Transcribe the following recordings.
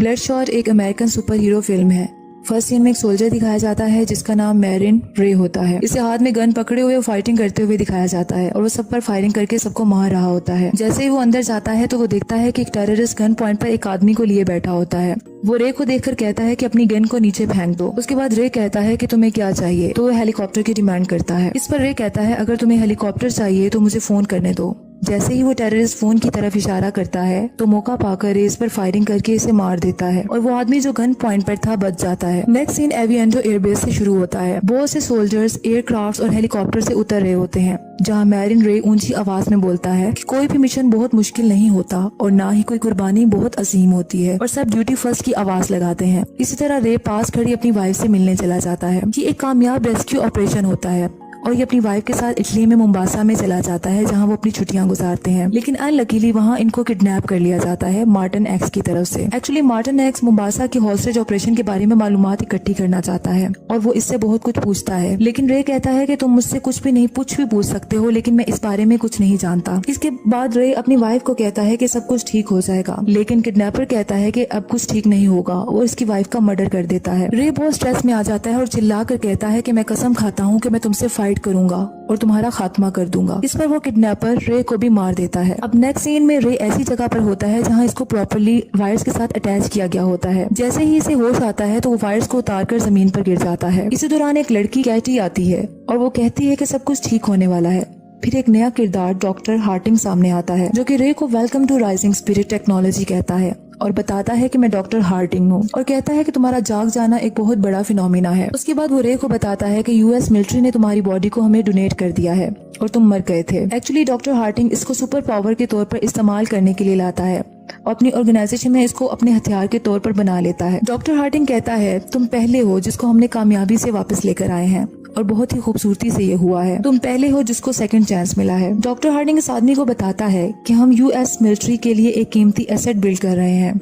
ब्लडशॉट एक American super hero film है। First scene में एक सोल्जर दिखाया जाता है जिसका नाम मैरिन रे होता है। इसे हाथ में गन पकड़े हुए फाइटिंग करते हुए दिखाया जाता है और वो सब पर फायरिंग करके सबको मार रहा होता है। जैसे ही वो अंदर जाता है तो वो देखता है कि एक टेररिस्ट गन पॉइंट पर एक आदमी को लिए बैठा होता है। वो रे को देखकर कहता है कि अपनी गन को नीचे फेंक दो। उसके बाद रे कहता है कि तुम्हें क्या चाहिए, तो वो हेलीकॉप्टर की डिमांड करता है। इस पर रे कहता है अगर तुम्हें हेलीकॉप्टर चाहिए तो मुझे फोन करने दो। जैसे ही वो टेररिस्ट फोन की तरफ इशारा करता है तो मौका पाकर रे इस पर फायरिंग करके इसे मार देता है और वो आदमी जो गन पॉइंट पर था बच जाता है। नेक्स्ट सीन एविएंटो एयरबेस से शुरू होता है। बहुत से सोल्जर्स एयरक्राफ्ट और हेलीकॉप्टर से उतर रहे होते हैं, जहाँ मैरिन रे ऊंची आवाज में बोलता है कि कोई भी मिशन बहुत मुश्किल नहीं होता और ना ही कोई कुर्बानी बहुत अजीम होती है और सब ड्यूटी फर्स्ट की आवाज लगाते हैं। इसी तरह रे पास खड़ी अपनी वाइफ से मिलने चला जाता है। ये एक कामयाब रेस्क्यू ऑपरेशन होता है और ये अपनी वाइफ के साथ इटली में मुंबासा में चला जाता है जहां वो अपनी छुट्टियां गुजारते हैं। लेकिन अनलकीली वहां इनको किडनैप कर लिया जाता है मार्टिन एक्स की तरफ से। एक्चुअली मार्टिन एक्स मुंबासा के हॉस्टेज ऑपरेशन के बारे में मालूमात इकट्ठी करना चाहता है और वो इससे बहुत कुछ पूछता है, लेकिन रे कहता है कि तुम मुझसे कुछ भी पूछ सकते हो, लेकिन मैं इस बारे में कुछ नहीं जानता। इसके बाद रे अपनी वाइफ को कहता है कि सब कुछ ठीक हो जाएगा, लेकिन किडनैपर कहता है कि अब कुछ ठीक नहीं होगा और इसकी वाइफ का मर्डर कर देता है। रे बहुत स्ट्रेस में आ जाता है और चिल्ला कर कहता है कि मैं कसम खाता हूँ कि मैं तुमसे फाइट करूंगा और तुम्हारा खात्मा कर दूंगा। इस पर वो किडनैपर रे को भी मार देता है। अब नेक्स्ट सीन में रे ऐसी जगह पर होता है जहां इसको प्रॉपर्ली वायर्स के साथ अटैच किया गया होता है। जैसे ही इसे होश आता है तो वो वायर्स को उतारकर जमीन पर गिर जाता है। इसी दौरान एक लड़की कैटी आती है और वो कहती है कि सब कुछ ठीक होने वाला है। फिर एक नया किरदार डॉक्टर हार्टिंग सामने आता है जो कि रे को welcome to rising spirit technology कहता है और बताता है कि मैं डॉक्टर हार्टिंग हूँ और कहता है कि तुम्हारा जाग जाना एक बहुत बड़ा फिनोमिना है। उसके बाद वो रे को बताता है कि यूएस मिलिट्री ने तुम्हारी बॉडी को हमें डोनेट कर दिया है और तुम मर गए थे। एक्चुअली डॉक्टर हार्टिंग इसको सुपर पावर के तौर पर इस्तेमाल करने के लिए लाता है और अपनी ऑर्गेनाइजेशन में इसको अपने हथियार के तौर पर बना लेता है। डॉक्टर हार्टिंग कहता है तुम पहले हो जिसको हमने कामयाबी से वापस लेकर आए हैं और बहुत ही खूबसूरती से ये हुआ है। तुम पहले हो जिसको सेकंड चांस मिला है। डॉक्टर हार्टिंग इस आदमी को बताता है कि हम यूएस मिलिट्री के लिए एक कीमती एसेट बिल्ड कर रहे हैं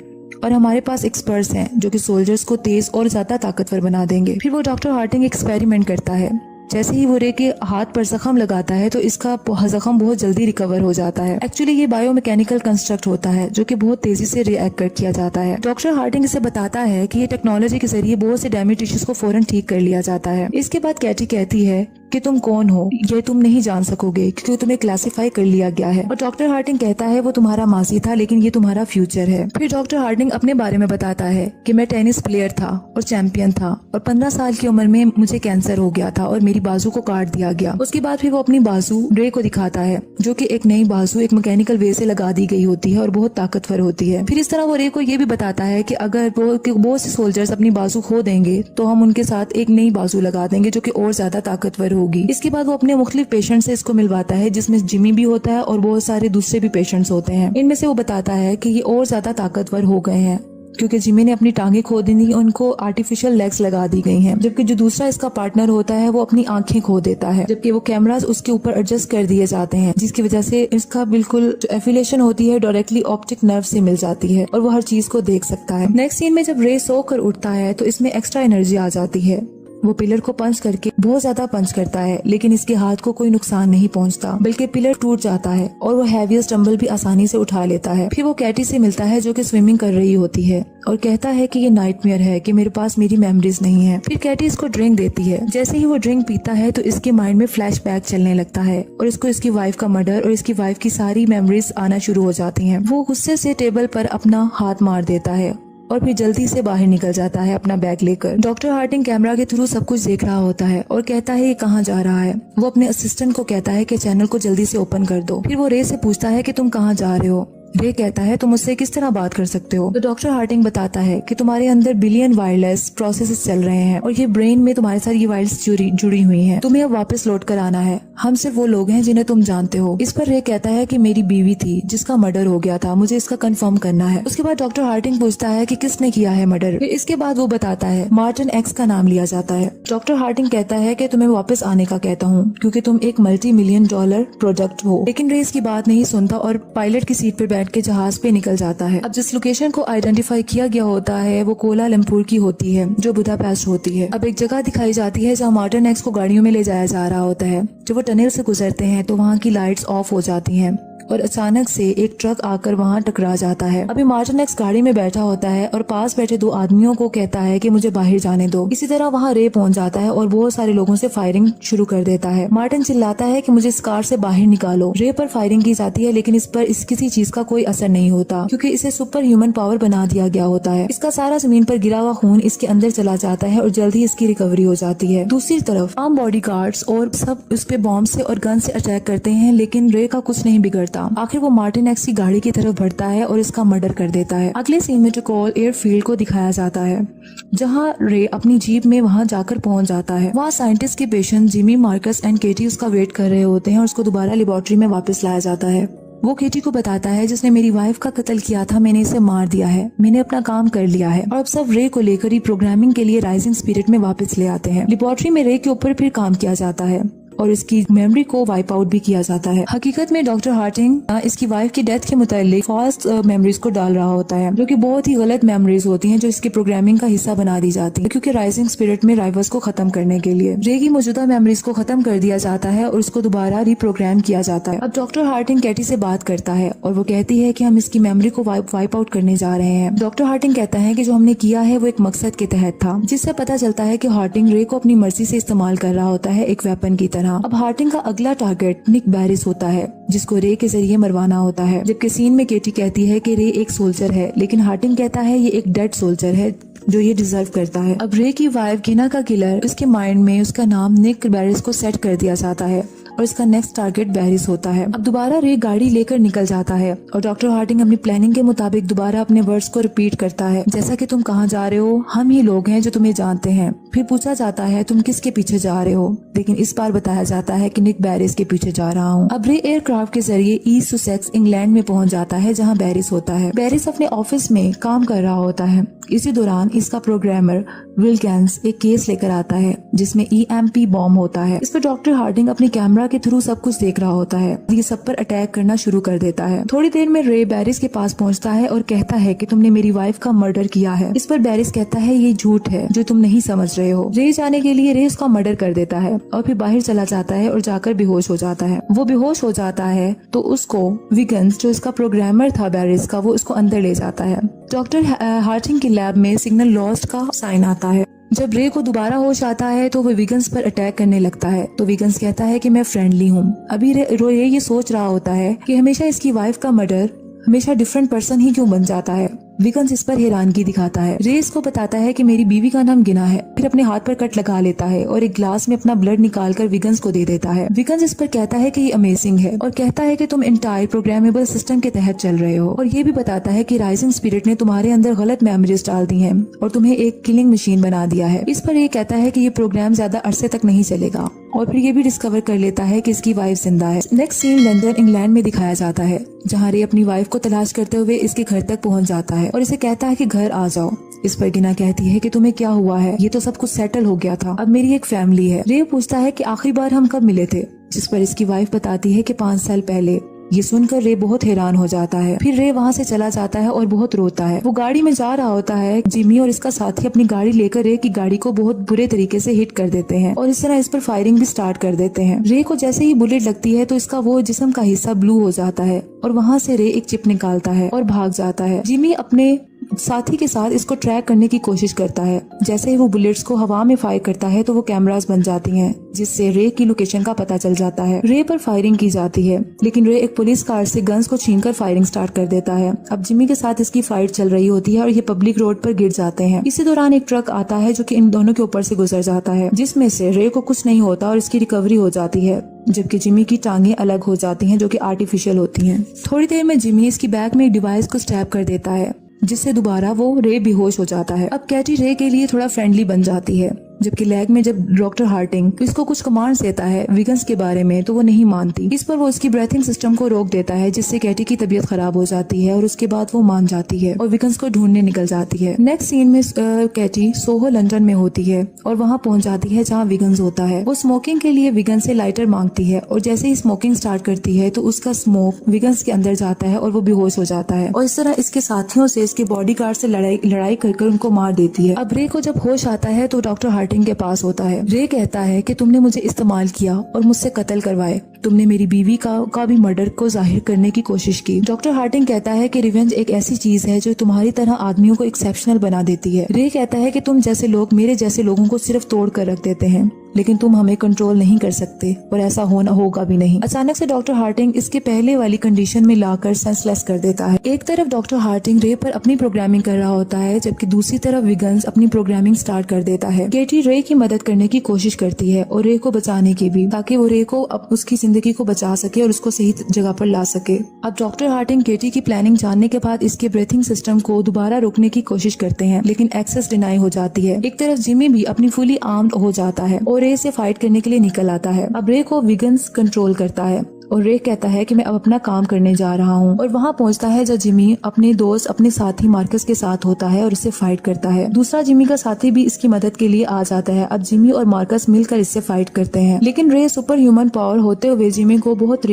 और हमारे पास एक्सपर्ट्स हैं जो कि सोल्जर्स को तेज और ज्यादा ताकतवर बना देंगे। फिर वो डॉक्टर हार्टिंग एक्सपेरिमेंट करता है। जैसे ही वो रे के हाथ पर जख्म लगाता है तो इसका जख्म बहुत जल्दी रिकवर हो जाता है। एक्चुअली ये बायोमैकेनिकल कंस्ट्रक्ट होता है जो कि बहुत तेजी से रिएक्ट किया जाता है। डॉक्टर हार्टिंग इसे बताता है कि ये टेक्नोलॉजी के जरिए बहुत से डैमेज टिश्यूज को फौरन ठीक कर लिया जाता है। इसके बाद कैटी कहती है कि तुम कौन हो ये तुम नहीं जान सकोगे क्योंकि तुम्हें क्लासिफाई कर लिया गया है। और डॉक्टर हार्टिंग कहता है वो तुम्हारा माजी था लेकिन ये तुम्हारा फ्यूचर है। फिर डॉक्टर हार्टिंग अपने बारे में बताता है कि मैं टेनिस प्लेयर था और चैंपियन था और 15 साल की उम्र में मुझे कैंसर हो गया था और मेरी बाजू को काट दिया गया। उसके बाद फिर वो अपनी बाजू रे को दिखाता है जो कि एक नई बाजू एक मैकेनिकल वे से लगा दी गई होती है और बहुत ताकतवर होती है। फिर इस तरह वो रे को ये भी बताता है कि अगर बहुत से सोल्जर्स अपनी बाजू खो देंगे तो हम उनके साथ एक नई बाजू लगा देंगे जो कि और ज्यादा ताकतवर होगी। इसके बाद वो अपने मुख्तलिफ पेशेंट से इसको मिलवाता है जिसमें जिमी भी होता है और बहुत सारे दूसरे भी पेशेंट्स होते हैं। इनमें से वो बताता है कि ये और ज्यादा ताकतवर हो गए हैं क्योंकि जिमी ने अपनी टांगे खो दी थी, उनको आर्टिफिशियल लेग्स लगा दी गई हैं। जबकि जो दूसरा इसका पार्टनर होता है वो अपनी आंखें खो देता है, जबकि वो कैमरास उसके ऊपर एडजस्ट कर दिए जाते हैं जिसकी वजह से इसका बिल्कुल जो एफिलिएशन होती है डायरेक्टली ऑप्टिक नर्व से मिल जाती है और वो हर चीज को देख सकता है। नेक्स्ट सीन में जब रे सो कर उठता है तो इसमें एक्स्ट्रा एनर्जी आ जाती है। वो पिलर को पंच करके बहुत ज्यादा पंच करता है लेकिन इसके हाथ को कोई नुकसान नहीं पहुंचता बल्कि पिलर टूट जाता है और वो हैवीएस्ट डंबल भी आसानी से उठा लेता है। फिर वो कैटी से मिलता है जो कि स्विमिंग कर रही होती है और कहता है कि ये नाइटमेयर है कि मेरे पास मेरी मेमोरीज नहीं है। फिर कैटी इसको ड्रिंक देती है। जैसे ही वो ड्रिंक पीता है तो इसके माइंड में फ्लैशबैक चलने लगता है और इसको इसकी वाइफ का मर्डर और इसकी वाइफ की सारी मेमोरीज आना शुरू हो जाती हैं। वो गुस्से से टेबल पर अपना हाथ मार देता है और फिर जल्दी से बाहर निकल जाता है अपना बैग लेकर। डॉक्टर हार्टिंग कैमरा के थ्रू सब कुछ देख रहा होता है और कहता है ये कहाँ जा रहा है। वो अपने असिस्टेंट को कहता है कि चैनल को जल्दी से ओपन कर दो। फिर वो रे से पूछता है कि तुम कहाँ जा रहे हो। रे कहता है तुम मुझसे किस तरह बात कर सकते हो। तो डॉक्टर हार्टिंग बताता है कि तुम्हारे अंदर बिलियन वायरलेस प्रोसेसेस चल रहे हैं और ये ब्रेन में तुम्हारे साथ ये वायर्स जुड़ी हुई हैं। तुम्हें अब वापस लौट कर आना है। हम सिर्फ वो लोग हैं जिन्हें तुम जानते हो। इस पर रे कहता है कि मेरी बीवी थी जिसका मर्डर हो गया था, मुझे इसका कंफर्म करना है। उसके बाद डॉक्टर हार्टिंग पूछता है कि किसने किया है मर्डर। फिर इसके बाद वो बताता है मार्टिन एक्स का नाम लिया जाता है। डॉक्टर हार्टिंग कहता है कि तुम्हें वापस आने का कहता हूँ क्योंकि तुम एक $multi-million प्रोडक्ट हो। लेकिन रे इसकी बात नहीं सुनता और पायलट की सीट पर बैठ के जहाज पे निकल जाता है। अब जिस लोकेशन को आइडेंटिफाई किया गया होता है वो कोलालमपुर की होती है जो बुदापेस्ट होती है। अब एक जगह दिखाई जाती है जहाँ मार्टिन एक्स को गाड़ियों में ले जाया जा रहा होता है। जब वो टनल से गुजरते हैं तो वहाँ की लाइट्स ऑफ हो जाती हैं और अचानक से एक ट्रक आकर वहाँ टकरा जाता है। अभी मार्टिन एक्स गाड़ी में बैठा होता है और पास बैठे दो आदमियों को कहता है कि मुझे बाहर जाने दो। इसी तरह वहाँ रे पहुंच जाता है और बहुत सारे लोगों से फायरिंग शुरू कर देता है। मार्टिन चिल्लाता है कि मुझे इस कार से बाहर निकालो। रे पर फायरिंग की जाती है लेकिन इस पर किसी चीज का कोई असर नहीं होता क्योंकि इसे सुपर ह्यूमन पावर बना दिया गया होता है। इसका सारा जमीन पर गिरा हुआ खून इसके अंदर चला जाता है और जल्द ही इसकी रिकवरी हो जाती है। दूसरी तरफ आम बॉडीगार्ड्स और सब उस पे बॉम्ब से और गन से अटैक करते हैं लेकिन रे का कुछ नहीं बिगड़ता। आखिर वो मार्टिन एक्स की गाड़ी की तरफ बढ़ता है और इसका मर्डर कर देता है। अगले सीन में टिकोल एयरफील्ड को दिखाया जाता है जहाँ रे अपनी जीप में वहाँ जाकर पहुंच जाता है। वहाँ साइंटिस्ट के पेशेंट जिमी, मार्कस एंड केटी उसका वेट कर रहे होते हैं और उसको दोबारा लेबोरेटरी में वापस लाया जाता है। वो केटी को बताता है जिसने मेरी वाइफ का कत्ल किया था, मैंने इसे मार दिया है, मैंने अपना काम कर लिया है। और अब सब रे को लेकर ही प्रोग्रामिंग के लिए राइजिंग स्पिरिट में वापस ले आते हैं। लेबोरेटरी में रे के ऊपर फिर काम किया जाता है और इसकी मेमोरी को वाइप आउट भी किया जाता है। हकीकत में डॉक्टर हार्टिंग इसकी वाइफ की डेथ के मुतालिक फॉल्स मेमोरीज को डाल रहा होता है जो कि बहुत ही गलत मेमोरीज होती हैं जो इसकी प्रोग्रामिंग का हिस्सा बना दी जाती है क्योंकि राइजिंग स्पिरिट में राइवल्स को खत्म करने के लिए रे की मौजूदा मेमोरीज को खत्म कर दिया जाता है और उसको दोबारा रिप्रोग्राम किया जाता है। अब डॉक्टर हार्टिंग कैटी से बात करता है और वो कहती है कि हम इसकी मेमोरी को वाइप आउट करने जा रहे हैं। डॉक्टर हार्टिंग कहता है कि जो हमने किया है वो एक मकसद के तहत था, जिससे पता चलता है कि हार्टिंग रे को अपनी मर्जी से इस्तेमाल कर रहा होता है एक वेपन की तरह। अब हार्टिंग का अगला टारगेट निक बैरिस होता है जिसको रे के जरिए मरवाना होता है। जबकि सीन में केटी कहती है कि रे एक सोल्जर है लेकिन हार्टिंग कहता है ये एक डेड सोल्जर है जो ये डिजर्व करता है। अब रे की वाइफ गिना का किलर उसके माइंड में उसका नाम निक बैरिस को सेट कर दिया जाता है और इसका नेक्स्ट टारगेट बैरिस होता है। अब दोबारा रे गाड़ी लेकर निकल जाता है और डॉक्टर हार्टिंग अपनी प्लानिंग के मुताबिक दोबारा अपने वर्ड्स को रिपीट करता है, जैसा कि तुम कहाँ जा रहे हो, हम ही लोग हैं जो तुम्हें जानते हैं। फिर पूछा जाता है तुम किसके पीछे जा रहे हो, लेकिन इस बार बताया जाता है कि निक बैरिस के पीछे जा रहा हूँ। अब रे एयरक्राफ्ट के जरिए ईस्ट सुसेक्स इंग्लैंड में पहुंच जाता है जहाँ बैरिस होता है। बैरिस अपने ऑफिस में काम कर रहा होता है। इसी दौरान इसका प्रोग्रामर विल्किंस एक केस लेकर आता है जिसमें EMP बॉम्ब होता है। इस पर डॉक्टर हार्टिंग अपने कैमरा के थ्रू सब कुछ देख रहा होता है। ये सब पर अटैक करना शुरू कर देता है। थोड़ी देर में रे बैरिस के पास पहुंचता है और कहता है कि तुमने मेरी वाइफ का मर्डर किया है। इस पर बैरिस कहता है ये झूठ है जो तुम नहीं समझ रहे हो। रे जाने के लिए रे उसका मर्डर कर देता है और फिर बाहर चला जाता है और जाकर बेहोश हो जाता है। वो बेहोश हो जाता है तो उसको विगन्स जो इसका प्रोग्रामर था बैरिस का, वो उसको अंदर ले जाता है। डॉक्टर हार्टिंग की लैब में सिग्नल लॉस्ट का साइन आता है। जब रे को दोबारा होश आता है तो वो विगन्स पर अटैक करने लगता है तो विगन्स कहता है कि मैं फ्रेंडली हूँ। अभी रे ये सोच रहा होता है कि हमेशा इसकी वाइफ का मर्डर हमेशा डिफरेंट पर्सन ही क्यों बन जाता है। विगन्स इस पर हैरानगी दिखाता है। रे इसको बताता है कि मेरी बीवी का नाम गिना है। फिर अपने हाथ पर कट लगा लेता है और एक ग्लास में अपना ब्लड निकालकर विगन्स को दे देता है। विगन्स इस पर कहता है कि ये अमेजिंग है और कहता है कि तुम इंटायर प्रोग्रामेबल सिस्टम के तहत चल रहे हो और ये भी बताता है कि राइजिंग स्पिरिट ने तुम्हारे अंदर गलत मेमोरीज डाल दी हैं और तुम्हें एक किलिंग मशीन बना दिया है। इस पर ये कहता है कि ये प्रोग्राम ज्यादा अरसे तक नहीं चलेगा और फिर ये भी डिस्कवर कर लेता है कि इसकी वाइफ जिंदा है। नेक्स्ट सीन लंदन इंग्लैंड में दिखाया जाता है जहाँ रे अपनी वाइफ को तलाश करते हुए इसके घर तक पहुँच जाता है और इसे कहता है कि घर आ जाओ। इस पर गिना कहती है कि तुम्हें क्या हुआ है, ये तो सब कुछ सेटल हो गया था, अब मेरी एक फैमिली है। रे पूछता है कि आखिरी बार हम कब मिले थे, जिस पर इसकी वाइफ बताती है कि 5 साल पहले। ये सुनकर रे बहुत हैरान हो जाता है। फिर रे वहाँ से चला जाता है और बहुत रोता है। वो गाड़ी में जा रहा होता है। जिमी और इसका साथी अपनी गाड़ी लेकर रे की गाड़ी को बहुत बुरे तरीके से हिट कर देते हैं और इस तरह इस पर फायरिंग भी स्टार्ट कर देते हैं। रे को जैसे ही बुलेट लगती है तो इसका वो जिस्म का हिस्सा ब्लू हो जाता है और वहाँ से रे एक चिप निकालता है और भाग जाता है। जिमी अपने साथी के साथ इसको ट्रैक करने की कोशिश करता है। जैसे ही वो बुलेट्स को हवा में फायर करता है तो वो कैमरास बन जाती हैं जिससे रे की लोकेशन का पता चल जाता है। रे पर फायरिंग की जाती है लेकिन रे एक पुलिस कार से गन्स को छीनकर फायरिंग स्टार्ट कर देता है। अब जिमी के साथ इसकी फाइट चल रही होती है और ये पब्लिक रोड पर गिर जाते हैं। इसी दौरान एक ट्रक आता है जो कि इन दोनों के ऊपर से गुजर जाता है, जिसमें से रे को कुछ नहीं होता और इसकी रिकवरी हो जाती है, जबकि जिमी की टांगें अलग हो जाती हैं जो कि आर्टिफिशियल होती हैं। थोड़ी देर में जिमी इसकी बैक में एक डिवाइस को स्टैब कर देता है जिससे दोबारा वो रे बेहोश हो जाता है। अब कैटी रे के लिए थोड़ा फ्रेंडली बन जाती है, जबकि लैग में जब डॉक्टर हार्टिंग इसको कुछ कमांड्स देता है विगन्स के बारे में तो वो नहीं मानती। इस पर वो उसकी ब्रीथिंग सिस्टम को रोक देता है जिससे कैटी की तबीयत खराब हो जाती है और उसके बाद वो मान जाती है और विगन्स को ढूंढने निकल जाती है। नेक्स्ट सीन में कैटी सोहो लंदन में होती है और वहाँ पहुंच जाती है जहाँ विगन्स होता है। वो स्मोकिंग के लिए विगन्स से लाइटर मांगती है और जैसे ही स्मोकिंग स्टार्ट करती है तो उसका स्मोक विगन्स के अंदर जाता है और वो बेहोश हो जाता है और इस तरह इसके साथियों से इसके बॉडीगार्ड से लड़ाई कर उनको मार देती है। अब रे को जब होश आता है तो डॉक्टर हार्टिंग के पास होता है। रे कहता है कि तुमने मुझे इस्तेमाल किया और मुझसे कत्ल करवाए, तुमने मेरी बीवी का भी मर्डर को जाहिर करने की कोशिश की। डॉक्टर हार्टिंग कहता है कि रिवेंज एक ऐसी चीज है जो तुम्हारी तरह आदमियों को एक्सेप्शनल बना देती है। रे कहता है कि तुम जैसे लोग मेरे जैसे लोगों को सिर्फ तोड़ कर रख देते हैं, लेकिन तुम हमें कंट्रोल नहीं कर सकते और ऐसा होगा भी नहीं। अचानक से डॉक्टर हार्टिंग इसके पहले वाली कंडीशन में लाकर सेंसलेस कर देता है। एक तरफ डॉक्टर हार्टिंग रे पर अपनी प्रोग्रामिंग कर रहा होता है, जबकि दूसरी तरफ विगन्स अपनी प्रोग्रामिंग स्टार्ट कर देता है। केटी रे की मदद करने की कोशिश करती है और रे को बचाने की भी, ताकि वो रे को उसकी जिंदगी को बचा सके और उसको सही जगह पर ला सके। अब डॉक्टर हार्टिंग केटी की प्लानिंग जानने के बाद इसके ब्रीथिंग सिस्टम को दोबारा रोकने की कोशिश करते हैं, लेकिन एक्सेस डिनाई हो जाती है। एक तरफ जिमी भी अपनी फुली आर्म्ड हो जाता है और रे से फाइट करने के लिए निकल आता है। अब रे को विगन्स कंट्रोल करता है और रे कहता है कि मैं अब अपना काम करने जा रहा हूँ, और वहाँ पहुँचता है जब जिमी अपने दोस्त अपने साथी मार्कस के साथ होता है और इससे फाइट करता है। दूसरा जिमी का साथी भी इसकी मदद के लिए आ जाता है। अब जिमी और मार्कस मिलकर इससे फाइट करते हैं, लेकिन रे सुपर ह्यूमन पावर होते हुए जिमी को बहुत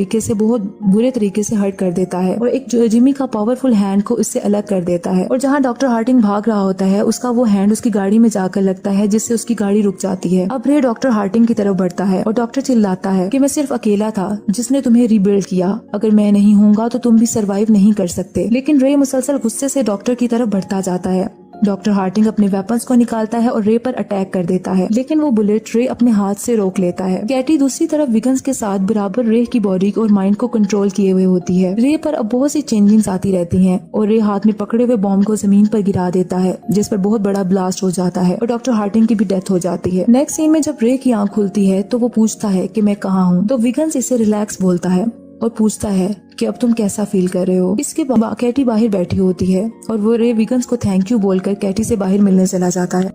बुरे तरीके से हर्ट कर देता है और एक जिमी का पावरफुल हैंड को इससे अलग कर देता है। और जहाँ डॉक्टर हार्टिंग भाग रहा होता है, उसका वो हैंड उसकी गाड़ी में जाकर लगता है, जिससे उसकी गाड़ी रुक जाती है। अब रे डॉक्टर हार्टिंग की तरफ बढ़ता है और डॉक्टर चिल्लाता है कि मैं सिर्फ अकेला था जिसने तुम्हें रिबिल्ड किया, अगर मैं नहीं हूँगा तो तुम भी सरवाइव नहीं कर सकते। लेकिन रे मुसलसल गुस्से से डॉक्टर की तरफ बढ़ता जाता है। डॉक्टर हार्टिंग अपने वेपन्स को निकालता है और रे पर अटैक कर देता है, लेकिन वो बुलेट रे अपने हाथ से रोक लेता है। कैटी दूसरी तरफ विगन्स के साथ बराबर रे की बॉडी और माइंड को कंट्रोल किए हुए होती है। रे पर अब बहुत सी चेंजिंग्स आती रहती हैं और रे हाथ में पकड़े हुए बॉम्ब को जमीन पर गिरा देता है, जिस पर बहुत बड़ा ब्लास्ट हो जाता है और डॉक्टर हार्टिंग की भी डेथ हो जाती है। नेक्स्ट सीन में जब रे की आंख खुलती है तो वो पूछता है कि मैं कहाँ हूँ, तो विगन्स इसे रिलैक्स बोलता है और पूछता है कि अब तुम कैसा फील कर रहे हो। इसके बाद कैटी बाहर बैठी होती है और वो रे विगन्स को थैंक यू बोलकर कैटी से बाहर मिलने चला जाता है।